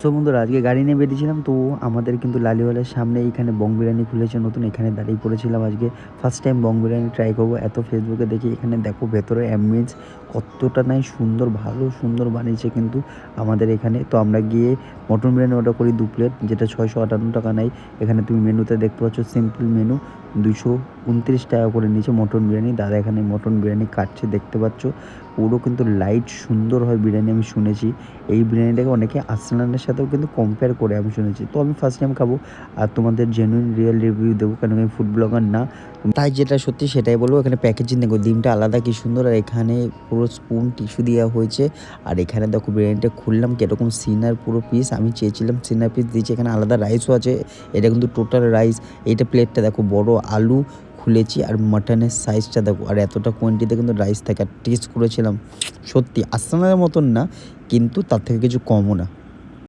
তো বন্ধুরা আজকে গাড়ি নিয়ে বেরিয়েছিলাম, তো আমাদের কিন্তু লালিওয়ালার সামনে এইখানে বং বিরিয়ানি খুলেছে নতুন, এখানে দাঁড়িয়ে পড়েছিলাম। আজকে ফার্স্ট টাইম বং বিরিয়ানি ট্রাই করবো। এত ফেসবুকে দেখি, এখানে দেখো ভেতরে অ্যাম্বিয়েন্স কতটা নাই সুন্দর, ভালো সুন্দর বানিয়েছে কিন্তু আমাদের এখানে। তো আমরা গিয়ে মটন বিরিয়ানি অর্ডার করি 2 প্লেট, যেটা 658 টাকা নেয়। এখানে তুমি মেনুতে দেখতে পাচ্ছ সিম্পল মেনু, 229 টাকা করে নিয়েছে মটন বিরিয়ানি। দাদা এখানে মটন বিরিয়ানি কাটছে, দেখতে পাচ্ছ। পুরো কিন্তু লাইট সুন্দর হয় বিরিয়ানি, আমি শুনেছি। এই বিরিয়ানিটাকে অনেকে আর্সেনালের সাথেও কিন্তু কম্পেয়ার করে, আমি শুনেছি। তো আমি ফার্স্ট টাইম খাবো, আর তোমাদের জেনুইন রিয়েল রিভিউ দেবো, কেন আমি ফুড ব্লগার না। তাই যেটা সত্যি সেটাই বলবো। এখানে প্যাকেজিং দেখো, ডিমটা আলাদা কি সুন্দর, আর এখানে পুরো স্পুন টিস্যু দেওয়া হয়েছে। আর এখানে দেখো বিরিয়ানিটা খুললাম কীরকম সিনার পুরো পিস, আমি চেয়েছিলাম সিনার পিস দিয়েছি। এখানে আলাদা রাইসও আছে, এটা কিন্তু টোটাল রাইস। এইটা প্লেটটা দেখো, বড় আলু খুলেছি, আর মাটনের সাইজটা দেখো, আর এতটা কোয়ান্টিটিতে কিন্তু রাইস থাকে। আর টেস্ট করেছিলাম, সত্যি আর্সেনালের মতন না, কিন্তু তার থেকে কিছু কমও না।